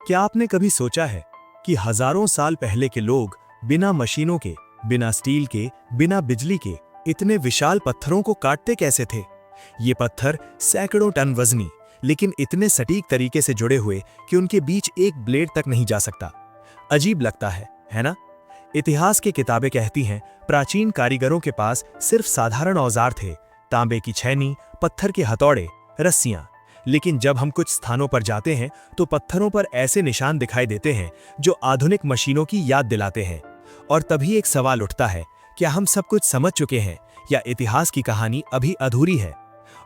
क्या आपने कभी सोचा है कि हजारों साल पहले के लोग बिना मशीनों के, बिना स्टील के, बिना बिजली के इतने विशाल पत्थरों को काटते कैसे थे? ये पत्थर सैकड़ों टन वजनी, लेकिन इतने सटीक तरीके से जुड़े हुए कि उनके बीच एक ब्लेड तक नहीं जा सकता। अजीब लगता है ना? इतिहास की किताबें कहती हैं प्राचीन कारीगरों के पास सिर्फ साधारण औजार थे, तांबे की छैनी, पत्थर के हथौड़े, रस्सियां। लेकिन जब हम कुछ स्थानों पर जाते हैं तो पत्थरों पर ऐसे निशान दिखाई देते हैं जो आधुनिक मशीनों की याद दिलाते हैं। और तभी एक सवाल उठता है, क्या हम सब कुछ समझ चुके हैं या इतिहास की कहानी अभी अधूरी है?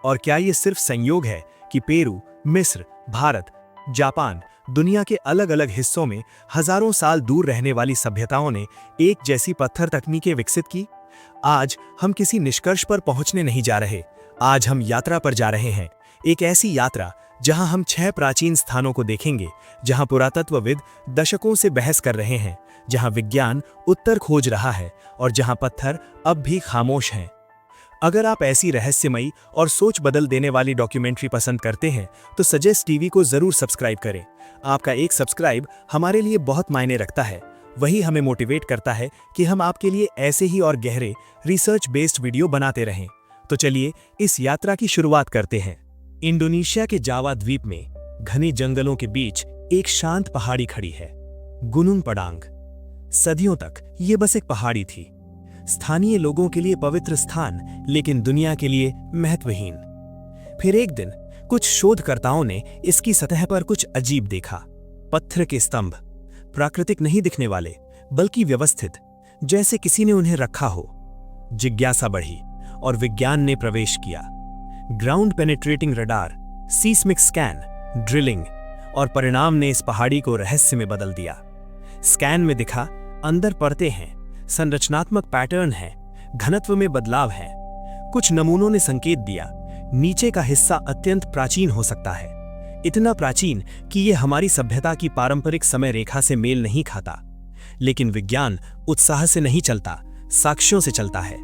और क्या ये सिर्फ संयोग है कि पेरू, मिस्र, भारत, जापान, दुनिया के अलग अलग हिस्सों में हजारों साल दूर रहने वाली सभ्यताओं ने एक जैसी पत्थर तकनीकें विकसित की? आज हम किसी निष्कर्ष पर पहुंचने नहीं जा रहे। आज हम यात्रा पर जा रहे हैं, एक ऐसी यात्रा जहां हम 6 प्राचीन स्थानों को देखेंगे, जहां पुरातत्वविद दशकों से बहस कर रहे हैं, जहां विज्ञान उत्तर खोज रहा है और जहां पत्थर अब भी खामोश हैं। अगर आप ऐसी रहस्यमयी और सोच बदल देने वाली डॉक्यूमेंट्री पसंद करते हैं तो सजेस्ट टीवी को जरूर सब्सक्राइब करें। आपका एक सब्सक्राइब हमारे लिए बहुत मायने रखता है। वही हमें मोटिवेट करता है कि हम आपके लिए ऐसे ही और गहरे रिसर्च बेस्ड वीडियो बनाते रहें। तो चलिए इस यात्रा की शुरुआत करते हैं। इंडोनेशिया के जावा द्वीप में घने जंगलों के बीच एक शांत पहाड़ी खड़ी है, गुनुंग पडांग। सदियों तक ये बस एक पहाड़ी थी, स्थानीय लोगों के लिए पवित्र स्थान, लेकिन दुनिया के लिए महत्वहीन। फिर एक दिन कुछ शोधकर्ताओं ने इसकी सतह पर कुछ अजीब देखा। पत्थर के स्तंभ, प्राकृतिक नहीं दिखने वाले बल्कि व्यवस्थित, जैसे किसी ने उन्हें रखा हो। जिज्ञासा बढ़ी और विज्ञान ने प्रवेश किया। Ground penetrating radar, seismic scan, drilling, और परिणाम ने इस पहाड़ी को रहस्य में बदल दिया। स्कैन में दिखा अंदर परतें हैं, संरचनात्मक पैटर्न है, घनत्व में बदलाव है। कुछ नमूनों ने संकेत दिया नीचे का हिस्सा अत्यंत प्राचीन हो सकता है, इतना प्राचीन कि यह हमारी सभ्यता की पारंपरिक समय रेखा से मेल नहीं खाता। लेकिन विज्ञान उत्साह से नहीं चलता, साक्ष्यों से चलता है।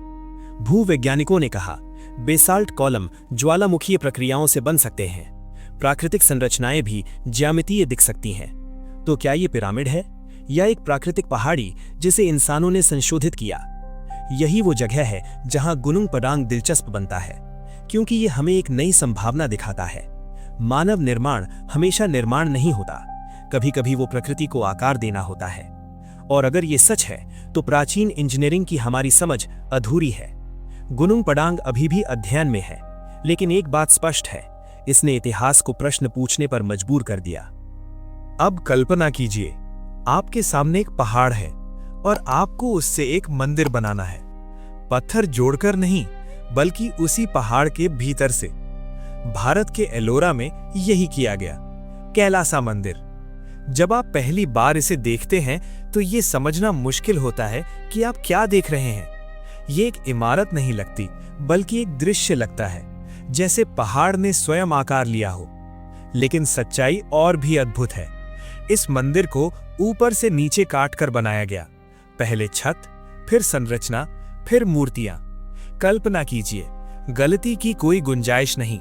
भूवैज्ञानिकों ने कहा बेसाल्ट कॉलम ज्वालामुखीय प्रक्रियाओं से बन सकते हैं, प्राकृतिक संरचनाएं भी ज्यामितीय दिख सकती हैं। तो क्या ये पिरामिड है या एक प्राकृतिक पहाड़ी जिसे इंसानों ने संशोधित किया? यही वो जगह है जहां गुनुंग पडांग दिलचस्प बनता है, क्योंकि ये हमें एक नई संभावना दिखाता है। मानव निर्माण हमेशा निर्माण नहीं होता, कभी कभी वो प्रकृति को आकार देना होता है। और अगर ये सच है तो प्राचीन इंजीनियरिंग की हमारी समझ अधूरी है। गुनुंग पडांग अभी भी अध्ययन में है, लेकिन एक बात स्पष्ट है, इसने इतिहास को प्रश्न पूछने पर मजबूर कर दिया। अब कल्पना कीजिए, आपके सामने एक पहाड़ है और आपको उससे एक मंदिर बनाना है। पत्थर जोड़कर नहीं, बल्कि उसी पहाड़ के भीतर से। भारत के एलोरा में यही किया गया, कैलासा मंदिर। जब आप पहली बार इसे देखते हैं तो यह समझना मुश्किल होता है कि आप क्या देख रहे हैं। ये एक इमारत नहीं लगती, बल्कि एक दृश्य लगता है, जैसे पहाड़ ने स्वयं आकार लिया हो। लेकिन सच्चाई और भी अद्भुत है। इस मंदिर को ऊपर से नीचे काटकर बनाया गया, पहले छत, फिर संरचना, फिर मूर्तियां। कल्पना कीजिए, गलती की कोई गुंजाइश नहीं,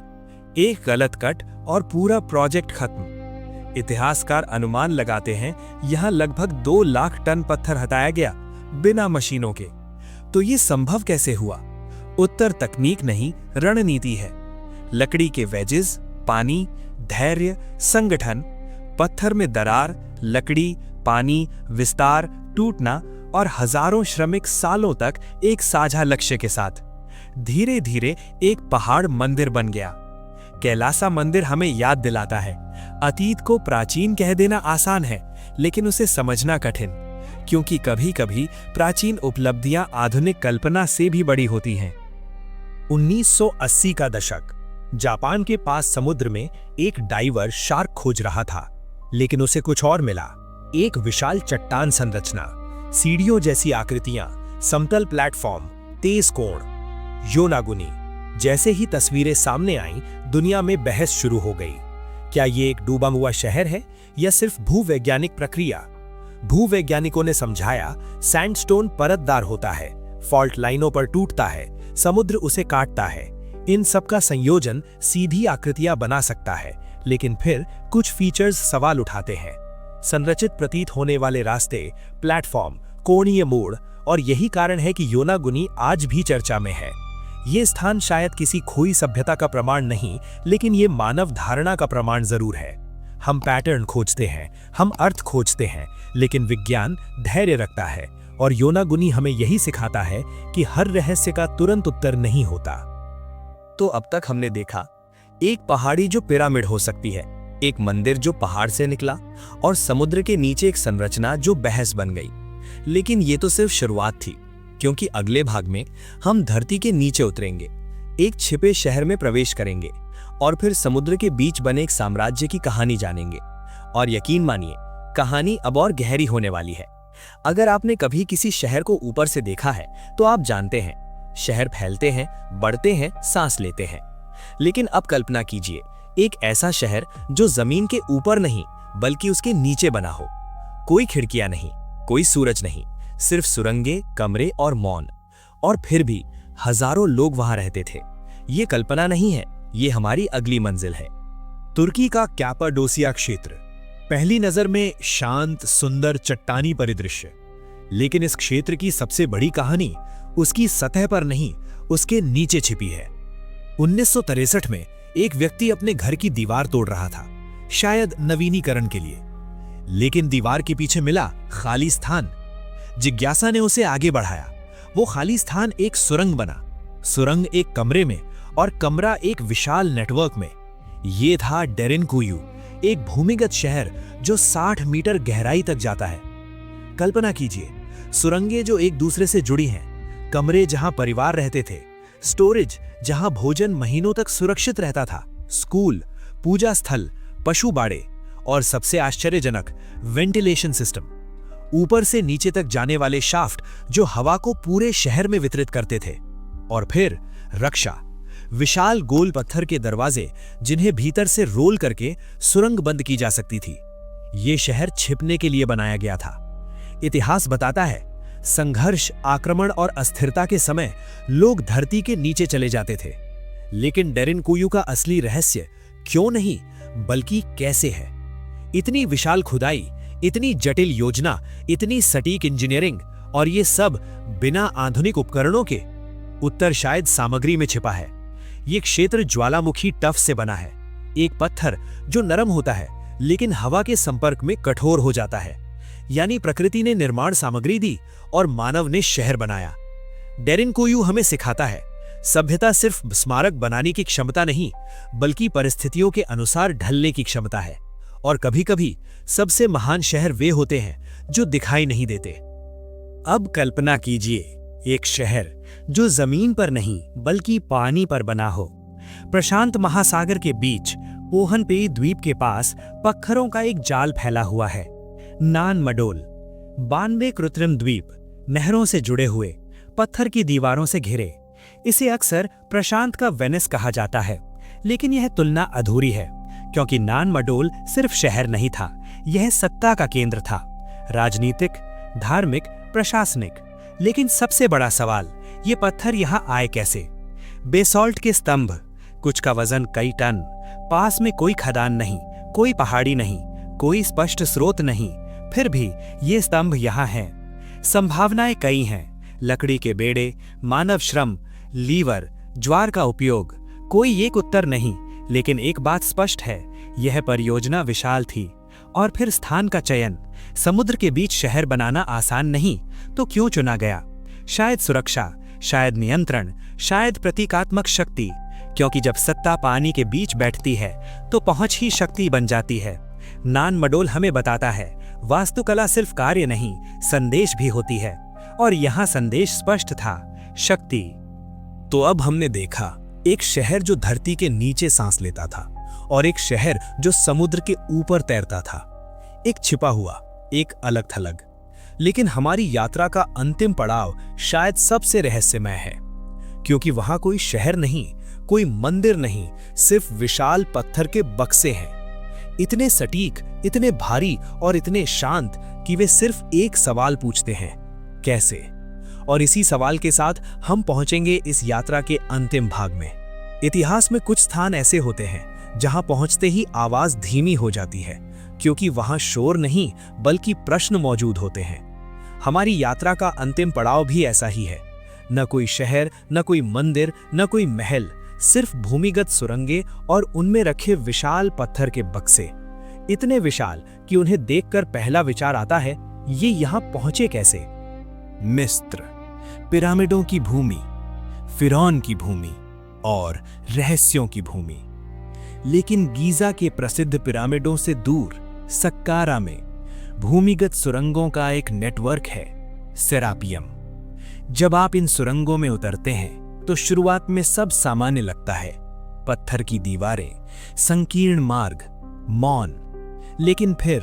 एक गलत कट और पूरा प्रोजेक्ट खत्म। इतिहासकार अनुमान लगाते हैं यहां लगभग 2 लाख टन पत्थर हटाया गया बिना मशीनों के। तो ये संभव कैसे हुआ? उत्तर तकनीक नहीं, रणनीति है। लकड़ी के वेजेस, पानी, धैर्य, संगठन। पत्थर में दरार, लकड़ी, पानी, विस्तार, टूटना और हजारों श्रमिक सालों तक एक साझा लक्ष्य के साथ। धीरे धीरे एक पहाड़ मंदिर बन गया। कैलासा मंदिर हमें याद दिलाता है, अतीत को प्राचीन कह देना आसान है, लेकिन उसे समझना कठिन, क्योंकि कभी कभी प्राचीन उपलब्धियां आधुनिक कल्पना से भी बड़ी होती हैं। 1980 का दशक। जापान के पास समुद्र में एक डाइवर शार्क खोज रहा था, लेकिन उसे कुछ और मिला। एक विशाल चट्टान संरचना, सीढ़ियों जैसी आकृतियां, समतल प्लेटफॉर्म, तेज कोण, योनागुनी। जैसे ही तस्वीरें सामने आईं, दुनिया में बहस शुरू हो गई। क्या ये एक डूबा हुआ शहर है या सिर्फ भूवैज्ञानिक प्रक्रिया? भूवैज्ञानिकों ने समझाया, सैंडस्टोन परतदार होता है, फॉल्ट लाइनों पर टूटता है, समुद्र उसे काटता है। इन सब का संयोजन सीधी आकृतियां बना सकता है, लेकिन फिर कुछ फीचर्स सवाल उठाते हैं। संरचित प्रतीत होने वाले रास्ते, प्लेटफॉर्म, कोणीय मोड़, और यही कारण है कि योनागुनी आज भी चर्चा में है। ये स्थान शायद किसी खोई सभ्यता का प्रमाण नहीं, लेकिन ये मानव धारणा का प्रमाण जरूर है। हम पैटर्न खोजते हैं, हम अर्थ खोजते हैं, लेकिन विज्ञान धैर्य रखता है, और योनागुनी हमें यही सिखाता है कि हर रहस्य का तुरंत उत्तर नहीं होता। तो अब तक हमने देखा एक पहाड़ी जो पिरामिड हो सकती है, एक मंदिर जो पहाड़ से निकला, और समुद्र के नीचे एक संरचना जो बहस बन गई। लेकिन ये तो सिर्फ शुरुआत थी, क्योंकि अगले भाग में हम धरती के नीचे उतरेंगे, एक छिपे शहर में प्रवेश करेंगे, और फिर समुद्र के बीच बने एक साम्राज्य की कहानी जानेंगे। और यकीन मानिए, कहानी अब और गहरी होने वाली है। अगर आपने कभी किसी शहर को ऊपर से देखा है तो आप जानते हैं, शहर फैलते हैं, बढ़ते हैं, सांस लेते हैं। लेकिन अब कल्पना कीजिए, एक ऐसा शहर जो जमीन के ऊपर नहीं बल्कि उसके नीचे बना हो। कोई खिड़कियां नहीं, कोई सूरज नहीं, सिर्फ सुरंगें, कमरे और मौन। और फिर भी हजारों लोग वहां रहते थे। ये कल्पना नहीं है, ये हमारी अगली मंजिल है। तुर्की का कैपाडोसिया क्षेत्र, पहली नजर में शांत, सुंदर, चट्टानी परिदृश्य। लेकिन इस क्षेत्र की सबसे बड़ी कहानी उसकी सतह पर नहीं, उसके नीचे छिपी है। 1963 में एक व्यक्ति अपने घर की दीवार तोड़ रहा था, शायद नवीनीकरण के लिए। लेकिन दीवार के पीछे मिला खाली स्थान। जिज्ञासा ने उसे आगे बढ़ाया। वो खाली स्थान एक सुरंग बना, सुरंग एक कमरे में, और कमरा एक विशाल नेटवर्क में। ये था डेरिनकुयू, एक भूमिगत शहर जो 60 मीटर गहराई तक जाता है। कल्पना कीजिए, सुरंगें जो एक दूसरे से जुड़ी हैं, कमरे जहां परिवार रहते थे, स्टोरेज जहां भोजन महीनों तक सुरक्षित रहता था, स्कूल, पूजा स्थल, पशु बाड़े, और सबसे आश्चर्यजनक वेंटिलेशन सिस्टम। ऊपर से नीचे तक जाने वाले शाफ्ट जो हवा को पूरे शहर में वितरित करते थे। और फिर रक्षा, विशाल गोल पत्थर के दरवाजे जिन्हें भीतर से रोल करके सुरंग बंद की जा सकती थी। यह शहर छिपने के लिए बनाया गया था। इतिहास बताता है, संघर्ष, आक्रमण और अस्थिरता के समय लोग धरती के नीचे चले जाते थे। लेकिन डेरिनकुयू का असली रहस्य क्यों नहीं बल्कि कैसे है। इतनी विशाल खुदाई, इतनी जटिल योजना, इतनी सटीक इंजीनियरिंग, और ये सब बिना आधुनिक उपकरणों के। उत्तर शायद सामग्री में छिपा है। ये क्षेत्र ज्वालामुखी टफ से बना है, एक पत्थर जो नरम होता है लेकिन हवा के संपर्क में कठोर हो जाता है। यानी प्रकृति ने निर्माण सामग्री दी और मानव ने शहर बनाया। डेरिनकुयू हमें सिखाता है, सभ्यता सिर्फ स्मारक बनाने की क्षमता नहीं, बल्कि परिस्थितियों के अनुसार ढलने की क्षमता है। और कभी-कभी सबसे महान शहर वे होते हैं जो दिखाई नहीं देते। अब कल्पना कीजिए, एक शहर जो जमीन पर नहीं बल्कि पानी पर बना हो। प्रशांत महासागर के बीच पोहनपेई द्वीप के पास पत्थरों का एक जाल फैला हुआ है। नान मडोल, 92 कृत्रिम द्वीप, नहरों से जुड़े हुए, पत्थर की दीवारों से घिरे। इसे अक्सर प्रशांत का वेनिस कहा जाता है, लेकिन यह तुलना अधूरी है, क्योंकि नान मडोल सिर्फ शहर नहीं था, यह सत्ता का केंद्र था, राजनीतिक, धार्मिक, प्रशासनिक। लेकिन सबसे बड़ा सवाल, ये पत्थर यहाँ आए कैसे? बेसॉल्ट के स्तंभ, कुछ का वजन कई टन, पास में कोई खदान नहीं, कोई पहाड़ी नहीं, कोई स्पष्ट स्रोत नहीं, फिर भी ये स्तंभ यहाँ हैं। संभावनाएं कई हैं, लकड़ी के बेड़े, मानव श्रम, लीवर, ज्वार का उपयोग। कोई एक उत्तर नहीं, लेकिन एक बात स्पष्ट है, यह परियोजना विशाल थी। और फिर स्थान का चयन, समुद्र के बीच शहर बनाना आसान नहीं, तो क्यों चुना गया? शायद सुरक्षा, शायद नियंत्रण, शायद प्रतीकात्मक शक्ति, क्योंकि जब सत्ता पानी के बीच बैठती है तो पहुंच ही शक्ति बन जाती है। नान मडोल हमें बताता है, वास्तुकला सिर्फ कार्य नहीं, संदेश भी होती है, और यहां संदेश स्पष्ट था, शक्ति। तो अब हमने देखा एक शहर जो धरती के नीचे सांस लेता था, और एक शहर जो समुद्र के ऊपर तैरता था। एक छिपा हुआ, एक अलग थलग। लेकिन हमारी यात्रा का अंतिम पड़ाव शायद सबसे रहस्यमय है, क्योंकि वहां कोई शहर नहीं, कोई मंदिर नहीं, सिर्फ विशाल पत्थर के बक्से हैं। इतने सटीक, इतने भारी और इतने शांत कि वे सिर्फ एक सवाल पूछते हैं, कैसे? और इसी सवाल के साथ हम पहुंचेंगे इस यात्रा के अंतिम भाग में। इतिहास में कुछ स्थान ऐसे होते हैं जहां पहुंचते ही आवाज धीमी हो जाती है, क्योंकि वहां शोर नहीं बल्कि प्रश्न मौजूद होते हैं। हमारी यात्रा का अंतिम पड़ाव भी ऐसा ही है। न कोई शहर, न कोई मंदिर, न कोई महल, सिर्फ भूमिगत सुरंगें और उनमें रखे विशाल पत्थर के बक्से, इतने विशाल कि उन्हें देखकर पहला विचार आता है, ये यहां पहुंचे कैसे? मिस्र, पिरामिडों की भूमि, फिरौन की भूमि और रहस्यों की भूमि। लेकिन गीजा के प्रसिद्ध पिरामिडों से दूर सक्कारा में भूमिगत सुरंगों का एक नेटवर्क है, सेरापियम। जब आप इन सुरंगों में उतरते हैं तो शुरुआत में सब सामान्य लगता है, पत्थर की दीवारें, संकीर्ण मार्ग, मौन। लेकिन फिर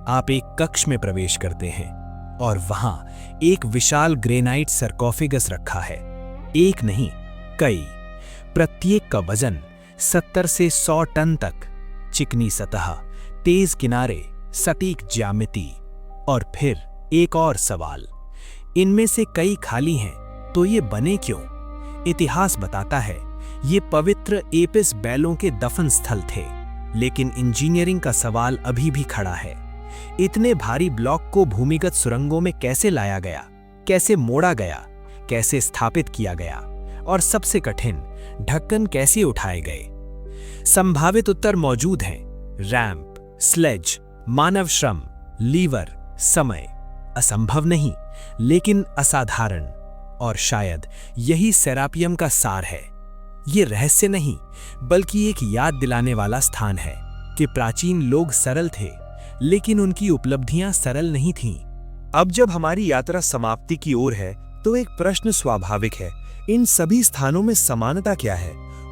आप एक कक्ष में प्रवेश करते हैं और वहां एक विशाल ग्रेनाइट सरकोफेगस रखा है। एक नहीं, कई। प्रत्येक का वजन 70 से 100 टन तक। चिकनी सतह, तेज किनारे, सटीक ज्यामिति। और फिर एक और सवाल, इनमें से कई खाली हैं, तो ये बने क्यों? इतिहास बताता है ये पवित्र एपिस बैलों के दफन स्थल थे। लेकिन इंजीनियरिंग का सवाल अभी भी खड़ा है। इतने भारी ब्लॉक को भूमिगत सुरंगों में कैसे लाया गया, कैसे मोड़ा गया, कैसे स्थापित किया गया, और सबसे कठिन, ढक्कन कैसे उठाए गए? संभावित उत्तर मौजूद हैं, रैंप, स्लेज, मानव श्रम, लीवर, समय। असंभव नहीं, लेकिन असाधारण। और शायद यही सेरापियम का सार है। ये रहस्य नहीं, बल्कि एक याद दिलाने वाला स्थान है कि प्राचीन लोग सरल थे, लेकिन उनकी उपलब्धियां सरल नहीं थीं। अब जब हमारी यात्रा समाप्ति की ओर है, तो एक प्रश्न स्वाभाविक है, इन सभी स्थानों में समानता क्या है?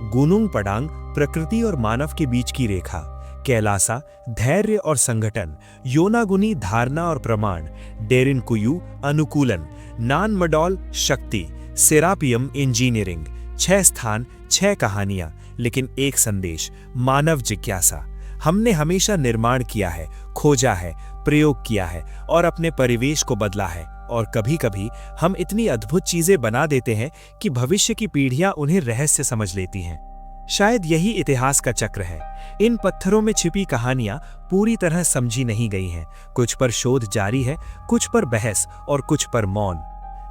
गुनुंग पडांग, प्रकृति और मानव के बीच की रेखा; कैलासा, धैर्य और संगठन; योनागुनी, धारणा और प्रमाण; डेरिनकुयू, अनुकूलन; नान मडॉल, शक्ति; सेरापियम, इंजीनियरिंग। 6 स्थान, 6 कहानियां, लेकिन एक संदेश, मानव जिज्ञासा। हमने हमेशा निर्माण किया है, खोजा है, प्रयोग किया है और अपने परिवेश को बदला है। और कभी-कभी हम इतनी अद्भुत चीजें बना देते हैं कि भविष्य की पीढ़ियां उन्हें रहस्य समझ लेती हैं। शायद यही इतिहास का चक्र है। इन पत्थरों में छिपी कहानियां पूरी तरह समझी नहीं गई हैं। कुछ पर शोध जारी है, कुछ पर बहस और कुछ पर मौन।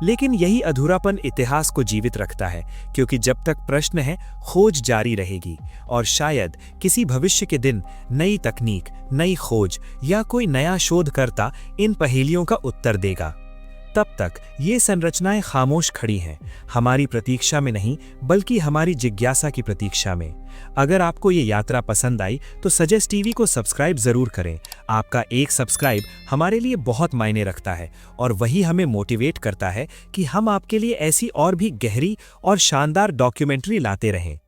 लेकिन यही अधूरापन इतिहास को जीवित रखता है, क्योंकि जब तक प्रश्न है, खोज जारी रहेगी। और शायद किसी भविष्य के दिन नई तकनीक, नई खोज या कोई नया शोधकर्ता इन पहेलियों का उत्तर देगा। तब तक ये संरचनाएं खामोश खड़ी हैं, हमारी प्रतीक्षा में नहीं, बल्कि हमारी जिज्ञासा की प्रतीक्षा में। अगर आपको ये यात्रा पसंद आई तो सजेस्ट टीवी को सब्सक्राइब जरूर करें। आपका एक सब्सक्राइब हमारे लिए बहुत मायने रखता है और वही हमें मोटिवेट करता है कि हम आपके लिए ऐसी और भी गहरी और शानदार डॉक्यूमेंट्री लाते रहें।